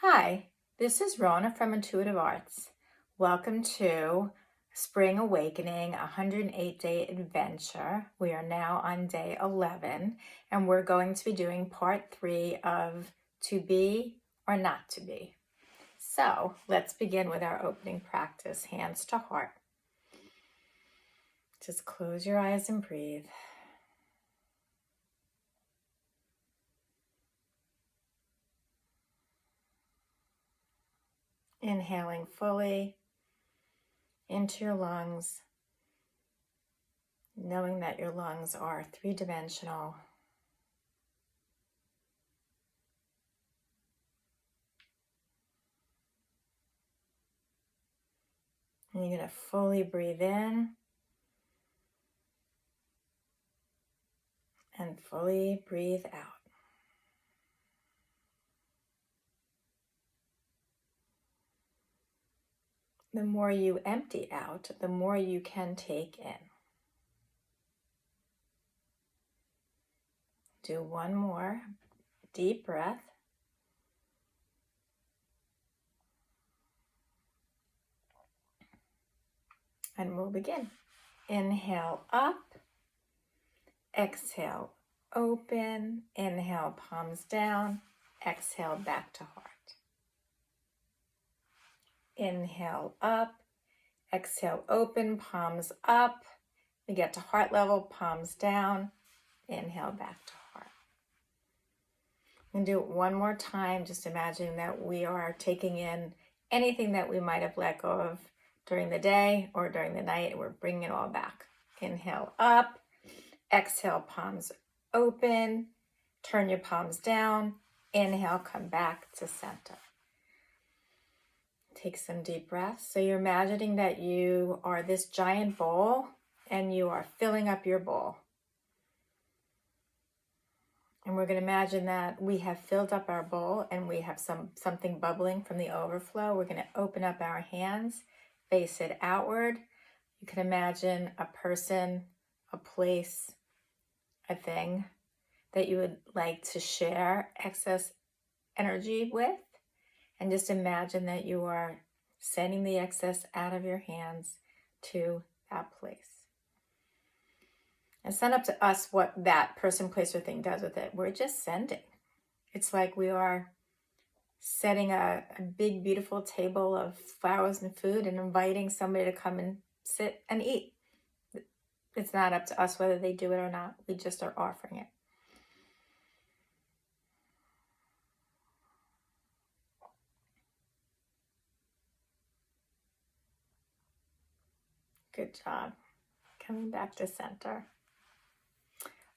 Hi, this is Rona from Intuitive Arts. Welcome to Spring Awakening, 108-day adventure. We are now on day 11, and we're going to be doing part 3 of To Be or Not to Be. So let's begin with our opening practice, hands to heart. Just close your eyes and breathe. Inhaling fully into your lungs, knowing that your lungs are three-dimensional. And you're going to fully breathe in and fully breathe out. The more you empty out, the more you can take in. Do one more deep breath. And we'll begin. Inhale up, exhale open, inhale palms down, exhale back to heart. Inhale up, exhale open, palms up. We get to heart level, palms down, inhale back to heart. And do it one more time, just imagining that we are taking in anything that we might have let go of during the day or during the night. We're bringing it all back. Inhale up, exhale palms open, turn your palms down, inhale, come back to center. Take some deep breaths. So you're imagining that you are this giant bowl and you are filling up your bowl. And we're going to imagine that we have filled up our bowl and we have something bubbling from the overflow. We're going to open up our hands, face it outward. You can imagine a person, a place, a thing that you would like to share excess energy with. And just imagine that you are sending the excess out of your hands to that place. It's not up to us what that person, place, or thing does with it. We're just sending. It's like we are setting a big, beautiful table of flowers and food and inviting somebody to come and sit and eat. It's not up to us whether they do it or not. We just are offering it. Good job. Coming back to center.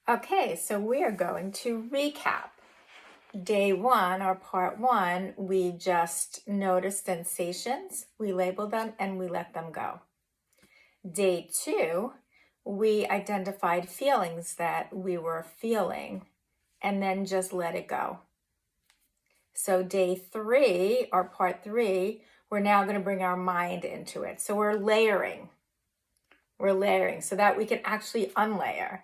Okay, so we are going to recap. Day 1, or part 1, we just noticed sensations, we labeled them, and we let them go. Day 2, we identified feelings that we were feeling, and then just let it go. So day 3, or part 3, we're now going to bring our mind into it. So we're layering so that we can actually unlayer.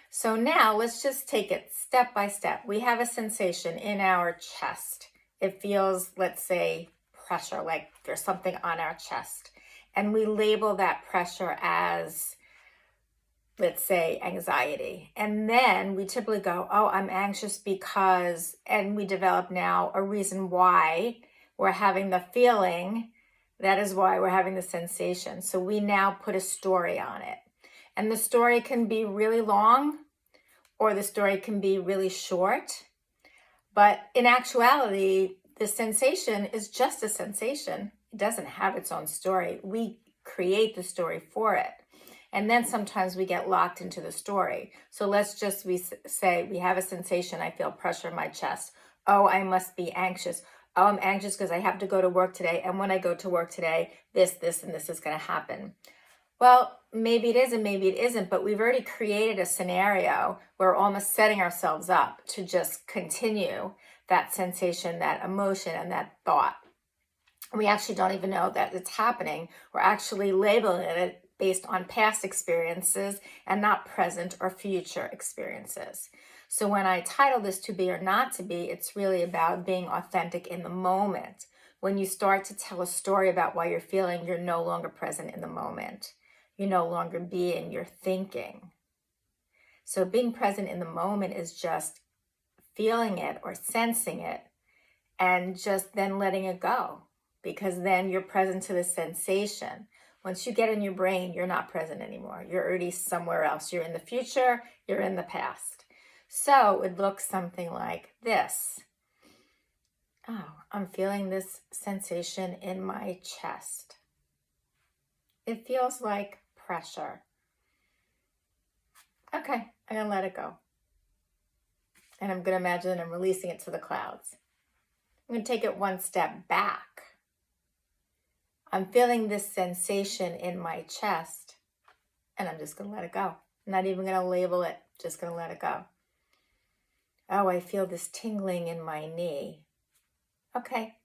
So now let's just take it step by step. We have a sensation in our chest. It feels, let's say, pressure, like there's something on our chest. And we label that pressure as, let's say, anxiety. And then we typically go, oh, I'm anxious because, and we develop now a reason why we're having the feeling. That is why we're having the sensation. So we now put a story on it. And the story can be really long or the story can be really short. But in actuality, the sensation is just a sensation. It doesn't have its own story. We create the story for it. And then sometimes we get locked into the story. So let's just say we have a sensation. I feel pressure in my chest. Oh, I must be anxious. Oh, I'm anxious because I have to go to work today. And when I go to work today, this, and this is going to happen. Well, maybe it is and maybe it isn't, but we've already created a scenario where we're almost setting ourselves up to just continue that sensation, that emotion, and that thought. We actually don't even know that it's happening. We're actually labeling it based on past experiences and not present or future experiences. So when I title this To Be or Not to Be, it's really about being authentic in the moment. When you start to tell a story about why you're feeling, you're no longer present in the moment. You're no longer being, you're thinking. So being present in the moment is just feeling it or sensing it and just then letting it go, because then you're present to the sensation. Once you get in your brain, you're not present anymore. You're already somewhere else. You're in the future, you're in the past. So it looks something like this. Oh, I'm feeling this sensation in my chest. It feels like pressure. Okay, I'm gonna let it go. And I'm gonna imagine that I'm releasing it to the clouds. I'm gonna take it one step back. I'm feeling this sensation in my chest, and I'm just gonna let it go. I'm not even gonna label it, just gonna let it go. Oh, I feel this tingling in my knee. Okay,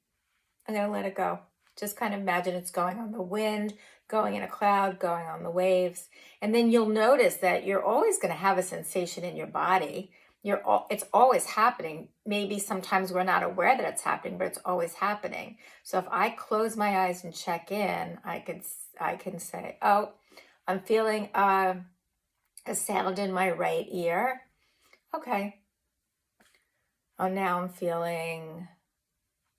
I'm gonna let it go. Just kind of imagine it's going on the wind, going in a cloud, going on the waves. And then you'll notice that you're always gonna have a sensation in your body. It's always happening. Maybe sometimes we're not aware that it's happening, but it's always happening. So if I close my eyes and check in, I can say, oh, I'm feeling a sound in my right ear. Okay. Oh, now I'm feeling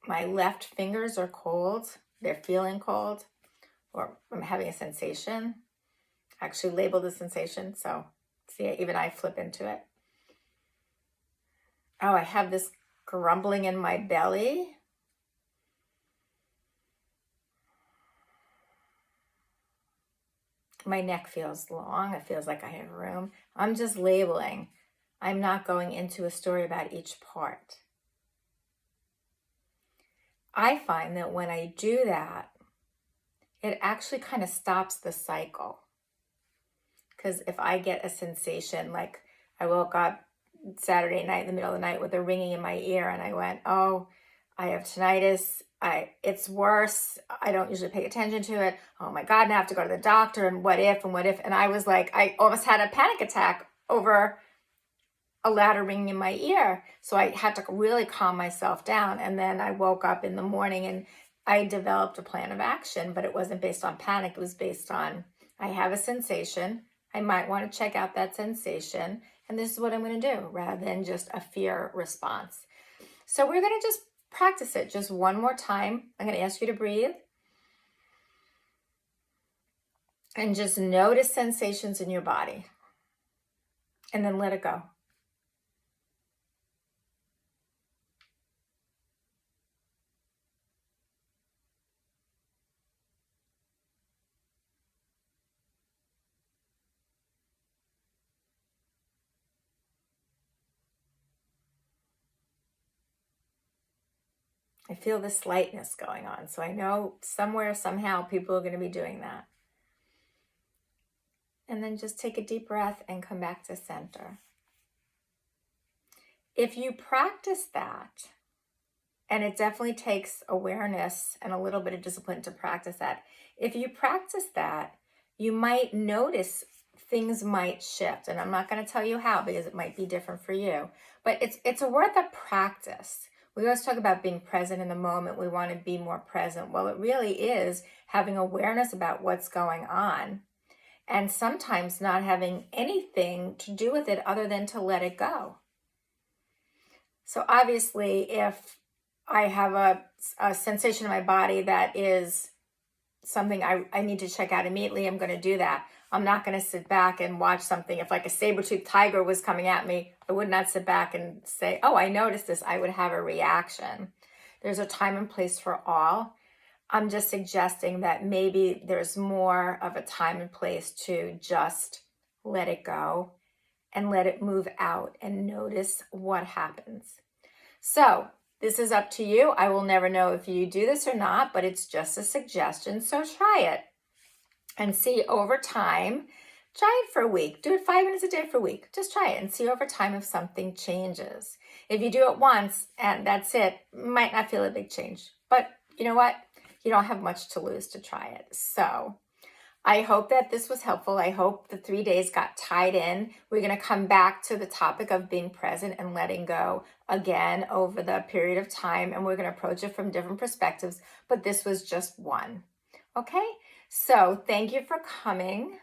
my left fingers are cold. They're feeling cold, or I'm having a sensation. I actually label the sensation. So see, even I flip into it. Oh, I have this grumbling in my belly. My neck feels long. It feels like I have room. I'm just labeling. I'm not going into a story about each part. I find that when I do that, it actually kind of stops the cycle. Because if I get a sensation, like I woke up Saturday night in the middle of the night with a ringing in my ear, and I went, oh, I have tinnitus. It's worse. I don't usually pay attention to it. Oh my God, now I have to go to the doctor, and what if, and what if? And I was like, I almost had a panic attack over a louder ringing in my ear. So I had to really calm myself down. And then I woke up in the morning and I developed a plan of action, but it wasn't based on panic. It was based on, I have a sensation. I might want to check out that sensation. And this is what I'm going to do, rather than just a fear response. So we're going to just practice it just one more time. I'm going to ask you to breathe. And just notice sensations in your body. And then let it go. I feel this lightness going on. So I know somewhere, somehow, people are going to be doing that. And then just take a deep breath and come back to center. If you practice that, and it definitely takes awareness and a little bit of discipline to practice that. If you practice that, you might notice things might shift. And I'm not going to tell you how, because it might be different for you. But it's worth a practice. We always talk about being present in the moment. We want to be more present. Well, it really is having awareness about what's going on, and sometimes not having anything to do with it other than to let it go. So obviously, if I have a sensation in my body that is something I need to check out immediately, I'm going to do that. I'm not going to sit back and watch something. If like a saber-toothed tiger was coming at me, I would not sit back and say, oh, I noticed this. I would have a reaction. There's a time and place for all. I'm just suggesting that maybe there's more of a time and place to just let it go and let it move out and notice what happens. So this is up to you. I will never know if you do this or not, but it's just a suggestion. So try it and see over time. Try it for a week. Do it 5 minutes a day for a week. Just try it and see over time if something changes. If you do it once and that's it, might not feel a big change. But you know what? You don't have much to lose to try it. So I hope that this was helpful. I hope the 3 days got tied in. We're going to come back to the topic of being present and letting go again over the period of time, and we're going to approach it from different perspectives, but this was just one. Okay, so thank you for coming.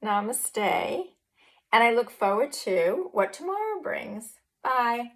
Namaste. And I look forward to what tomorrow brings. Bye.